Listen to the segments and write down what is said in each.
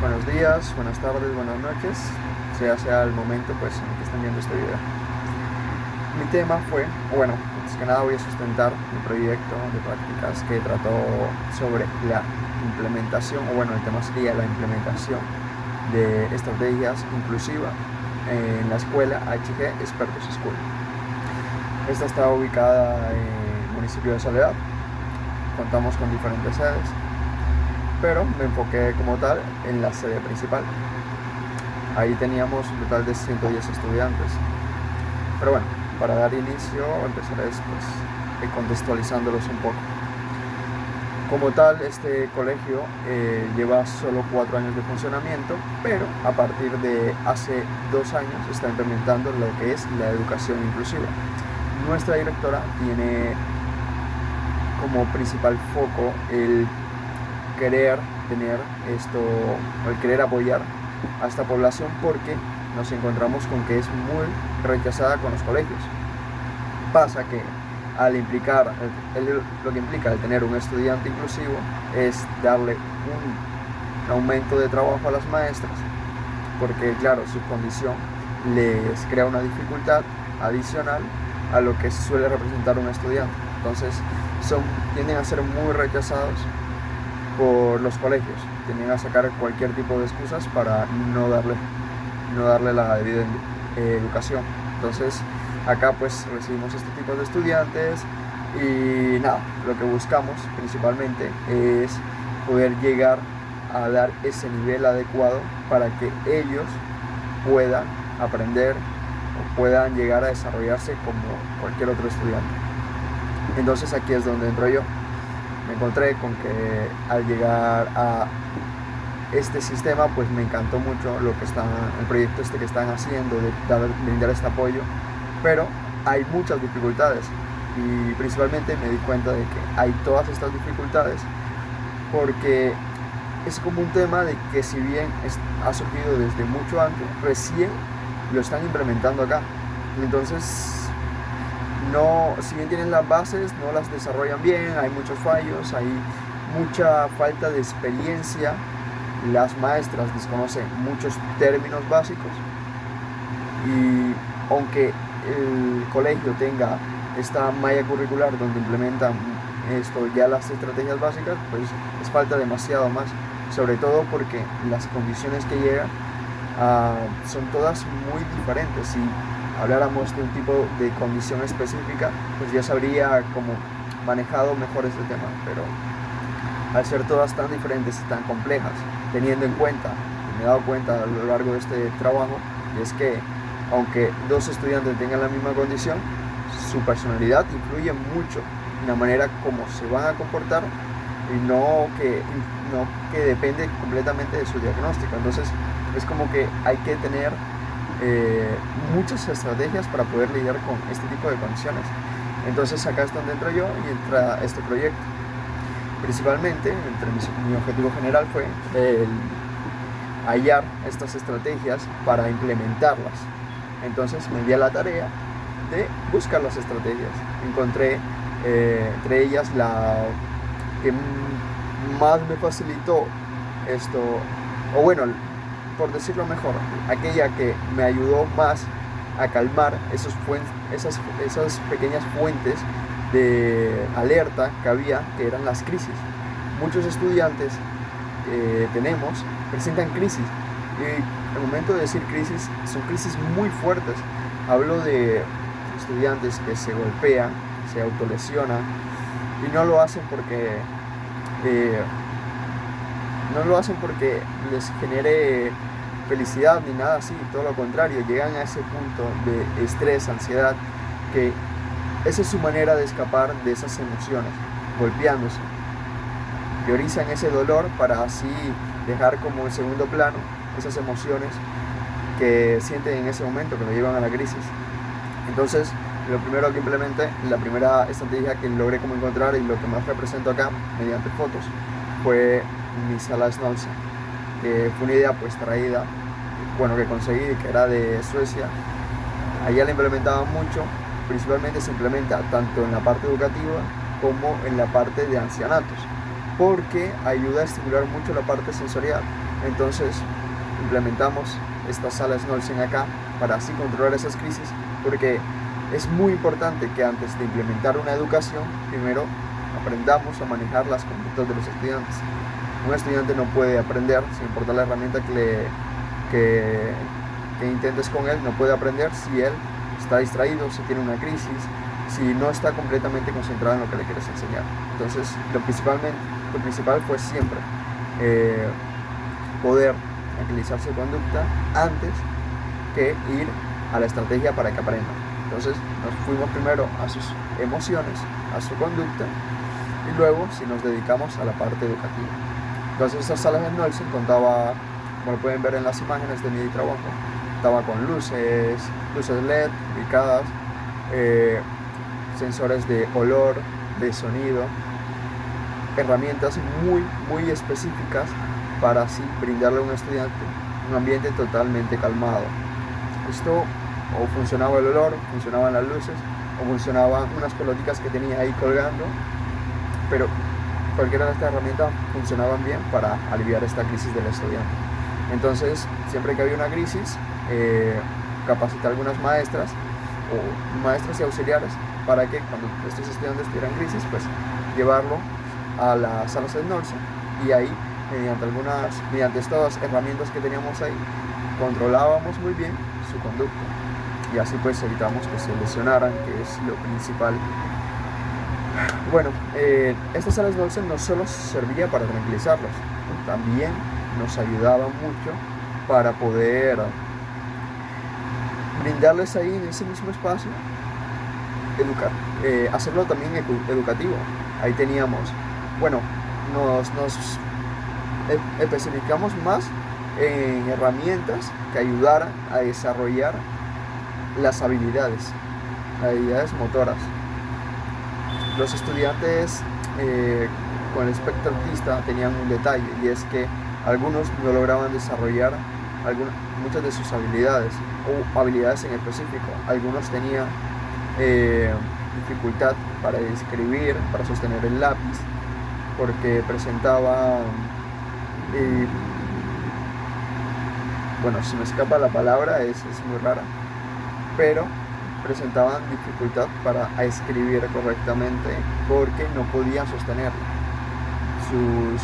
Buenos días, buenas tardes, buenas noches, sea el momento pues en el que estén viendo este video. Mi tema fue, antes que nada voy a sustentar mi proyecto de prácticas que trató sobre la implementación, el tema sería la implementación de estrategias inclusivas en la escuela HG Expertos School. Esta está ubicada en el municipio de Soledad. Contamos con diferentes sedes, pero me enfoqué como tal en la sede principal. Ahí teníamos un total de 110 estudiantes. Pero bueno, para dar inicio empezaré contextualizándolos un poco. Como tal, este colegio lleva solo 4 años de funcionamiento, pero a partir de hace 2 años está implementando lo que es la educación inclusiva. Nuestra directora tiene como principal foco el querer apoyar a esta población, porque nos encontramos con que es muy rechazada con los colegios. Pasa que al implicar, lo que implica el tener un estudiante inclusivo es darle un aumento de trabajo a las maestras, porque claro, su condición les crea una dificultad adicional a lo que suele representar un estudiante. Entonces tienden a ser muy rechazados por los colegios, tienden a sacar cualquier tipo de excusas para no darle la debida educación. Entonces acá pues recibimos este tipo de estudiantes y nada, lo que buscamos principalmente es poder llegar a dar ese nivel adecuado para que ellos puedan aprender o puedan llegar a desarrollarse como cualquier otro estudiante. Entonces aquí es donde entro yo. Me encontré con que al llegar a este sistema pues me encantó mucho el proyecto que están haciendo de brindar este apoyo, pero hay muchas dificultades y principalmente me di cuenta de que hay todas estas dificultades porque es como un tema de que, si bien ha surgido desde mucho antes, recién lo están implementando acá. Entonces si bien tienen las bases, no las desarrollan bien, hay muchos fallos, hay mucha falta de experiencia, las maestras desconocen muchos términos básicos y aunque el colegio tenga esta malla curricular donde implementan ya las estrategias básicas, pues les falta demasiado más, sobre todo porque las condiciones que llegan son todas muy diferentes. Si habláramos de un tipo de condición específica, pues ya sabría cómo manejado mejor este tema, pero al ser todas tan diferentes y tan complejas, teniendo en cuenta, y me he dado cuenta a lo largo de este trabajo, es que aunque dos estudiantes tengan la misma condición, su personalidad influye mucho en la manera como se van a comportar y no que depende completamente de su diagnóstico. Entonces es como que hay que tener muchas estrategias para poder lidiar con este tipo de condiciones. Entonces acá es donde entro yo y entra este proyecto. Principalmente, mi objetivo general fue hallar estas estrategias para implementarlas. Entonces me di a la tarea de buscar las estrategias. Encontré entre ellas la que más me facilitó por decirlo mejor, aquella que me ayudó más a calmar esas pequeñas fuentes de alerta que había, que eran las crisis. Muchos estudiantes que tenemos presentan crisis, y al momento de decir crisis, son crisis muy fuertes. Hablo de estudiantes que se golpean, se autolesionan, y no lo hacen porque les genere felicidad ni nada así, todo lo contrario, llegan a ese punto de estrés, ansiedad, que esa es su manera de escapar de esas emociones, golpeándose. Priorizan ese dolor para así dejar como en segundo plano esas emociones que sienten en ese momento, que lo llevan a la crisis. Entonces, lo primero que implementé, la primera estrategia que logré como encontrar y lo que más represento acá mediante fotos, fue mi sala Schnauze, que fue una idea que conseguí, que era de Suecia. Allá la implementaban mucho, principalmente se implementa tanto en la parte educativa como en la parte de ancianatos, porque ayuda a estimular mucho la parte sensorial. Entonces implementamos estas salas Nolsen acá para así controlar esas crisis, porque es muy importante que antes de implementar una educación, primero aprendamos a manejar las conductas de los estudiantes. Un estudiante no puede aprender, sin importar la herramienta que intentes con él, no puede aprender si él está distraído, si tiene una crisis, si no está completamente concentrado en lo que le quieres enseñar. Entonces, lo principal fue siempre poder tranquilizar su conducta antes que ir a la estrategia para que aprenda. Entonces, nos fuimos primero a sus emociones, a su conducta, y luego si nos dedicamos a la parte educativa. Entonces, estas salas de Nolsen contaba, como lo pueden ver en las imágenes de mi trabajo, contaba con luces LED ubicadas, sensores de olor, de sonido, herramientas muy específicas para así brindarle a un estudiante un ambiente totalmente calmado. Esto o funcionaba el olor, funcionaban las luces, o funcionaban unas pelotitas que tenía ahí colgando, pero cualquiera de estas herramientas funcionaban bien para aliviar esta crisis del estudiante. Entonces, siempre que había una crisis, capacité a algunas maestras o maestras y auxiliares para que cuando estos estudiantes tuvieran crisis, pues llevarlo a las salas de Nolsen, y ahí mediante estas herramientas que teníamos ahí, controlábamos muy bien su conducta, y así pues evitamos que se lesionaran, que es lo principal. Bueno, estas salas de Nolsen no solo servía para tranquilizarlos, también nos ayudaba mucho para poder brindarles ahí en ese mismo espacio, hacerlo también educativo. Ahí teníamos, bueno, nos especificamos más en herramientas que ayudaran a desarrollar las habilidades motoras. Los estudiantes con el espectro autista tenían un detalle, y es que algunos no lograban desarrollar muchas de sus habilidades o habilidades en específico. Algunos tenían dificultad para escribir, para sostener el lápiz, porque presentaban, bueno, se me escapa la palabra, es muy rara, pero presentaban dificultad para escribir correctamente porque no podían sostenerlo. Sus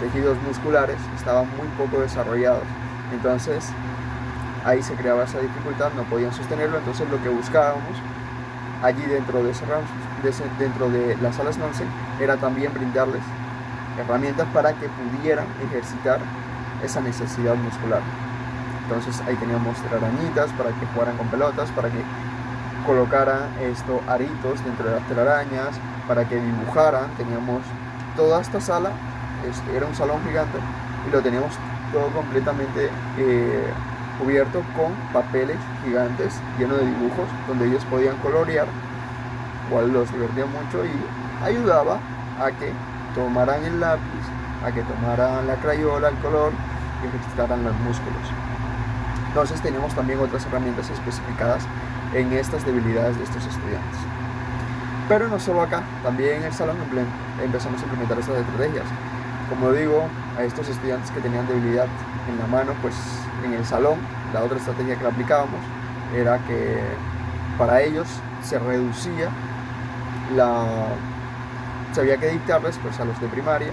tejidos musculares estaban muy poco desarrollados, entonces ahí se creaba esa dificultad, no podían sostenerlo. Entonces lo que buscábamos allí dentro de las salas Nolsen era también brindarles herramientas para que pudieran ejercitar esa necesidad muscular. Entonces ahí teníamos telarañitas para que jugaran con pelotas, para que colocaran aritos dentro de las telarañas, para que dibujaran. Teníamos toda esta sala, era un salón gigante, y lo teníamos todo completamente cubierto con papeles gigantes llenos de dibujos, donde ellos podían colorear, cual los divertía mucho y ayudaba a que tomaran el lápiz, a que tomaran la crayola, el color, y ejercitaran los músculos. Entonces teníamos también otras herramientas especificadas en estas debilidades de estos estudiantes. Pero no solo acá, también en el salón empezamos a implementar estas estrategias. Como digo, a estos estudiantes que tenían debilidad en la mano, pues en el salón, la otra estrategia que aplicábamos era que para ellos se reducía se había que dictarles, pues a los de primaria,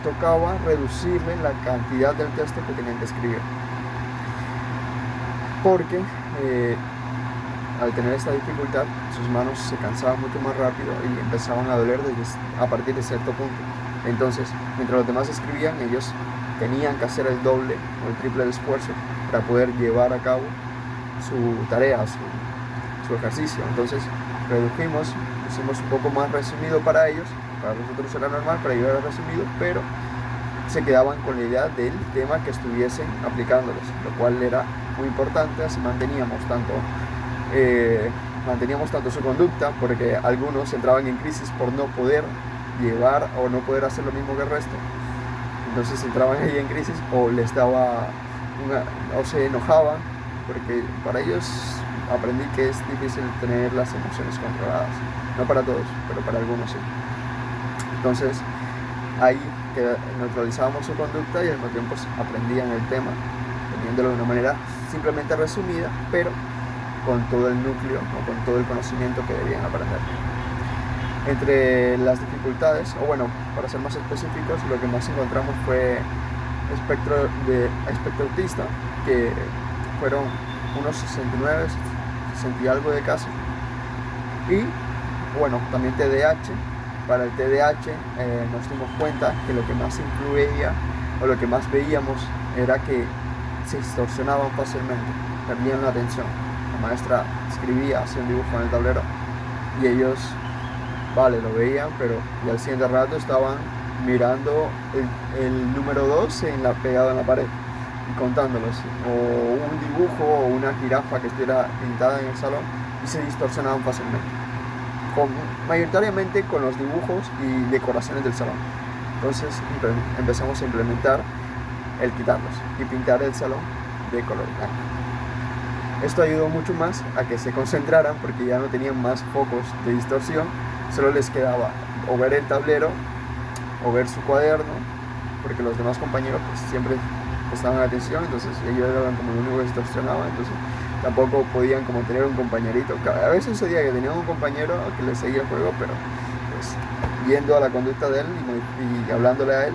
tocaba reducirle la cantidad del texto que tenían que escribir, porque al tener esta dificultad sus manos se cansaban mucho más rápido y empezaban a doler a partir de cierto punto. Entonces, mientras los demás escribían, ellos tenían que hacer el doble o el triple de esfuerzo para poder llevar a cabo su tarea, su ejercicio. Entonces hicimos un poco más resumido para ellos. Para nosotros era normal, para ellos era resumido, pero se quedaban con la idea del tema que estuviesen aplicándolos, lo cual era muy importante. Así manteníamos tanto su conducta, porque algunos entraban en crisis por no poder llevar o no poder hacer lo mismo que el resto. Entonces entraban ahí en crisis o o se enojaban, porque para ellos aprendí que es difícil tener las emociones controladas. No para todos, pero para algunos sí. Entonces ahí que neutralizábamos su conducta y al mismo tiempo aprendían el tema, teniéndolo de una manera simplemente resumida, pero con todo el núcleo o con todo el conocimiento que debían aprender. Entre las dificultades, o bueno, para ser más específicos, lo que más encontramos fue espectro autista, que fueron unos 69, 60 y algo de casos. Y bueno, también TDAH. Para el TDAH nos dimos cuenta que lo que más influía o lo que más veíamos era que se distorsionaban fácilmente, perdían la atención. La maestra escribía, hacía un dibujo en el tablero y ellos, vale, lo veían, pero y al siguiente rato estaban mirando el número 2 pegado en la pared y contándolos, o un dibujo o una jirafa que estuviera pintada en el salón, y se distorsionaban fácilmente, mayoritariamente con los dibujos y decoraciones del salón. Entonces empezamos a implementar el quitarlos y pintar el salón de color blanco. Esto ayudó mucho más a que se concentraran, porque ya no tenían más focos de distorsión, solo les quedaba o ver el tablero o ver su cuaderno, porque los demás compañeros pues siempre prestaban atención, entonces ellos eran como lo único que distorsionaban, entonces tampoco podían como tener un compañerito. A veces sucedía que tenían un compañero que les seguía el juego, pero pues yendo a la conducta de él y hablándole a él,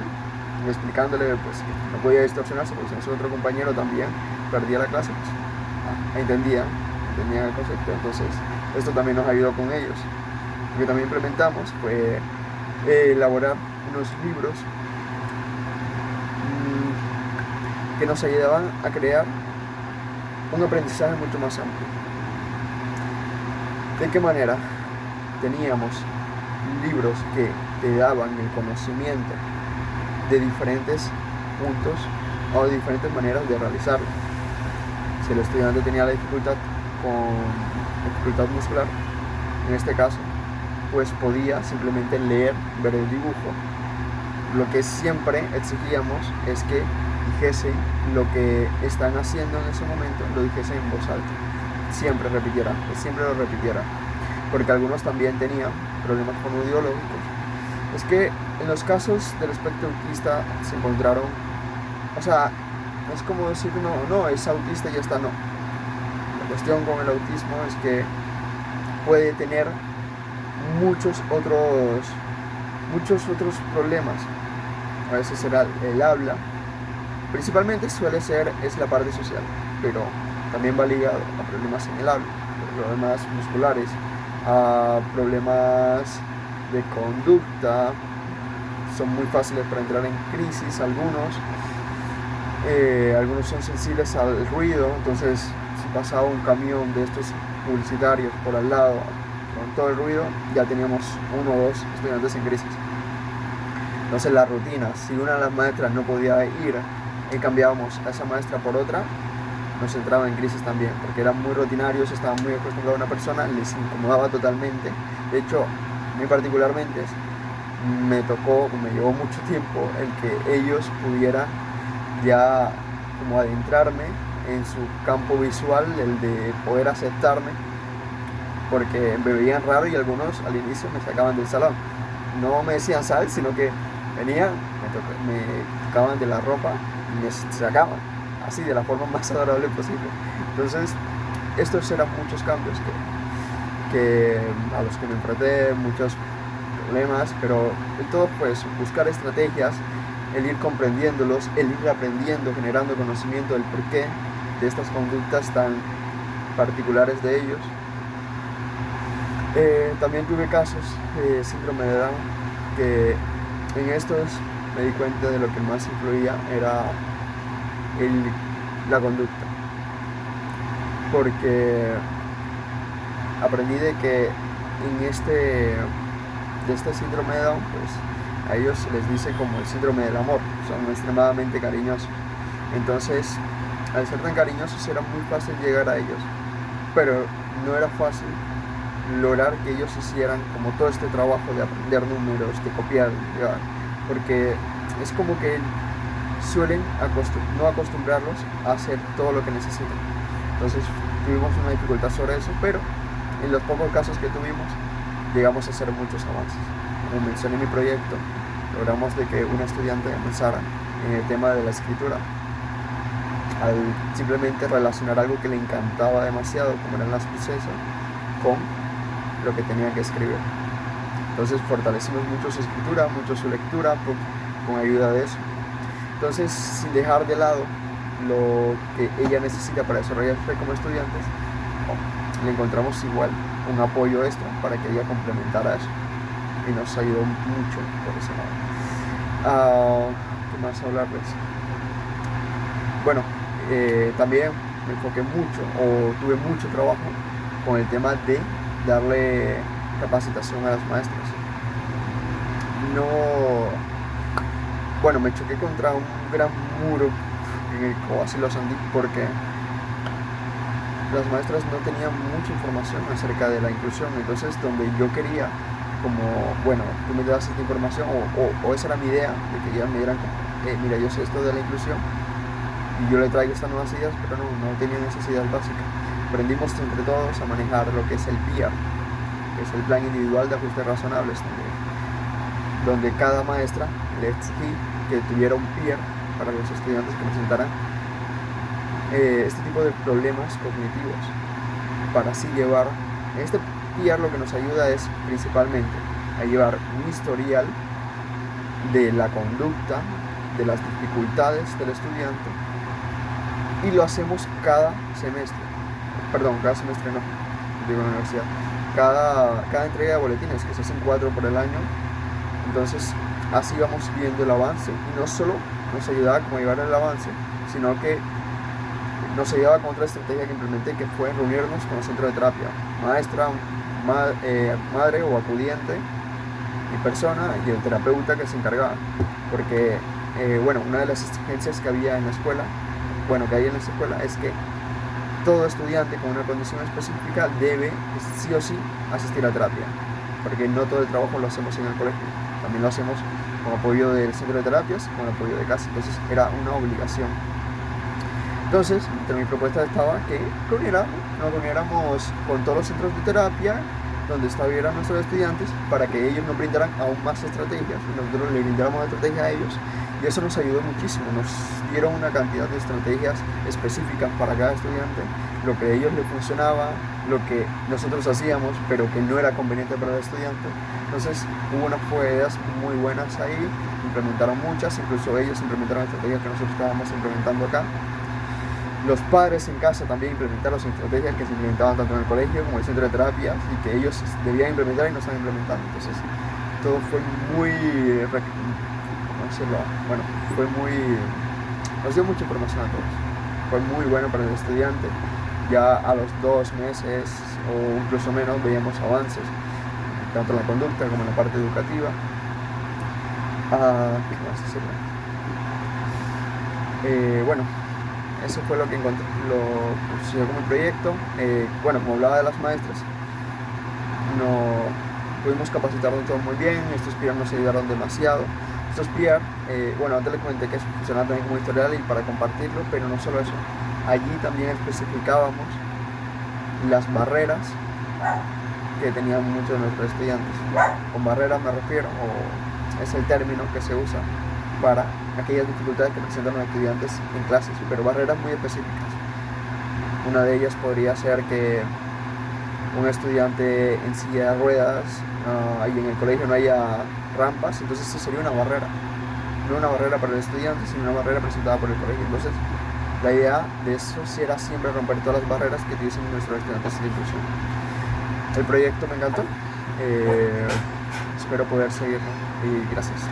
y explicándole pues que no podía distorsionarse, porque si no, su otro compañero también perdía la clase, pues entendían el concepto. Entonces esto también nos ayudó con ellos. Lo que también implementamos fue elaborar unos libros que nos ayudaban a crear un aprendizaje mucho más amplio. ¿De qué manera? Teníamos libros que te daban el conocimiento de diferentes puntos o de diferentes maneras de realizarlo. Si el estudiante tenía la dificultad muscular, en este caso, pues podía simplemente leer, ver el dibujo. Lo que siempre exigíamos es que dijese lo que están haciendo en ese momento, lo dijese en voz alta. Siempre lo repitieran. Porque algunos también tenían problemas fonoaudiológicos. Es que en los casos del espectro autista se encontraron, o sea, es como decir, no, es autista y ya está, no. La cuestión con el autismo es que puede tener muchos otros problemas. A veces será el habla, principalmente es la parte social, pero también va ligado a problemas en el habla, problemas musculares, a problemas de conducta. Son muy fáciles para entrar en crisis algunos son sensibles al ruido, entonces si pasaba un camión de estos publicitarios por al lado con todo el ruido, ya teníamos 1 o 2 estudiantes en crisis. Entonces la rutina, si una de las maestras no podía ir y cambiábamos a esa maestra por otra, nos entraba en crisis también, porque eran muy rutinarios, estaban muy acostumbrados a una persona, les incomodaba totalmente. De hecho, a mí particularmente me llevó mucho tiempo el que ellos pudieran ya como adentrarme en su campo visual, el de poder aceptarme, porque me veían raro y algunos al inicio me sacaban del salón. No me decían sal, sino que venían, me tocaban de la ropa y me sacaban, así de la forma más adorable posible. Entonces, estos eran muchos cambios que a los que me enfrenté, muchos problemas, pero en todo pues buscar estrategias, el ir comprendiéndolos, el ir aprendiendo, generando conocimiento del porqué de estas conductas tan particulares de ellos. También tuve casos de síndrome de Down, que en estos me di cuenta de lo que más influía era la conducta, porque aprendí de que de este síndrome de Down, pues a ellos se les dice como el síndrome del amor, son extremadamente cariñosos. Entonces, al ser tan cariñosos era muy fácil llegar a ellos, pero no era fácil lograr que ellos hicieran como todo este trabajo de aprender números, de copiar, porque es como que suelen no acostumbrarlos a hacer todo lo que necesitan. Entonces tuvimos una dificultad sobre eso, pero en los pocos casos que tuvimos llegamos a hacer muchos avances. Como mencioné en mi proyecto, logramos de que un estudiante empezara en el tema de la escritura, al simplemente relacionar algo que le encantaba demasiado, como eran las princesas, con lo que tenía que escribir. Entonces fortalecimos mucho su escritura, mucho su lectura, con ayuda de eso. Entonces, sin dejar de lado lo que ella necesita para desarrollarse como estudiante, le encontramos igual un apoyo extra para que ella complementara eso, y nos ayudó mucho por ese lado. ¿Qué más hablarles? Bueno, también me enfoqué mucho, o tuve mucho trabajo con el tema de darle capacitación a las maestras. Bueno, me choqué contra un gran muro en el Cobasi Los Andí, porque las maestras no tenían mucha información acerca de la inclusión. Entonces, donde yo quería, como, bueno, tú me das esta información, o esa era mi idea, de que ellas me dieran como, mira, yo sé esto de la inclusión y yo le traigo estas nuevas ideas, pero no tenían esas ideas básicas. Aprendimos entre todos a manejar lo que es el PIA, que es el Plan Individual de Ajustes Razonables, donde cada maestra le exigí que tuviera un peer para los estudiantes que presentaran este tipo de problemas cognitivos, para así llevar. Este peer lo que nos ayuda es principalmente a llevar un historial de la conducta, de las dificultades del estudiante, y lo hacemos cada semestre no, digo en la universidad, cada entrega de boletines, que se hacen 4 por el año. Entonces así vamos viendo el avance, y no solo nos ayudaba como a llevar el avance, sino que nos ayudaba con otra estrategia que implementé, que fue reunirnos con el centro de terapia, maestra, madre o acudiente y persona, y el terapeuta que se encargaba, porque una de las exigencias que había en la escuela, que hay en esa escuela, es que todo estudiante con una condición específica debe sí o sí asistir a terapia, porque no todo el trabajo lo hacemos en el colegio, también lo hacemos con apoyo del centro de terapias, con apoyo de casa. Entonces era una obligación. Entonces, entre mi propuesta estaba que nos reuniéramos con todos los centros de terapia donde estuvieran nuestros estudiantes, para que ellos nos brindaran aún más estrategias y nosotros les brindáramos estrategias a ellos, y eso nos ayudó muchísimo. Nos dieron una cantidad de estrategias específicas para cada estudiante, lo que a ellos les funcionaba, lo que nosotros hacíamos pero que no era conveniente para el estudiante. Entonces hubo unas ideas muy buenas ahí, implementaron muchas, incluso ellos implementaron estrategias que nosotros estábamos implementando acá. Los padres en casa también implementaron las estrategias que se implementaban tanto en el colegio como en el centro de terapias, y que ellos debían implementar y no están implementando. Entonces todo fue muy, nos dio mucha información a todos. Fue muy bueno para el estudiante. Ya a los 2 meses o incluso menos veíamos avances, tanto en la conducta como en la parte educativa. ¿Qué más decirle? Eso fue lo que encontré, lo sucedió como proyecto. Como hablaba de las maestras, no pudimos capacitarnos todos muy bien. Estos PIAR nos ayudaron demasiado. Estos PIAR, antes les comenté que funcionaba también como historial y para compartirlo, pero no solo eso. Allí también especificábamos las barreras que tenían muchos de nuestros estudiantes. Con barreras me refiero, o es el término que se usa para aquellas dificultades que presentan los estudiantes en clases, pero barreras muy específicas. Una de ellas podría ser que un estudiante en silla de ruedas y en el colegio no haya rampas, entonces eso sería una barrera. No una barrera para el estudiante, sino una barrera presentada por el colegio. Entonces, la idea de eso sí era siempre romper todas las barreras que tuviesen nuestros estudiantes de inclusión. El proyecto me encantó, espero poder seguirlo, y gracias.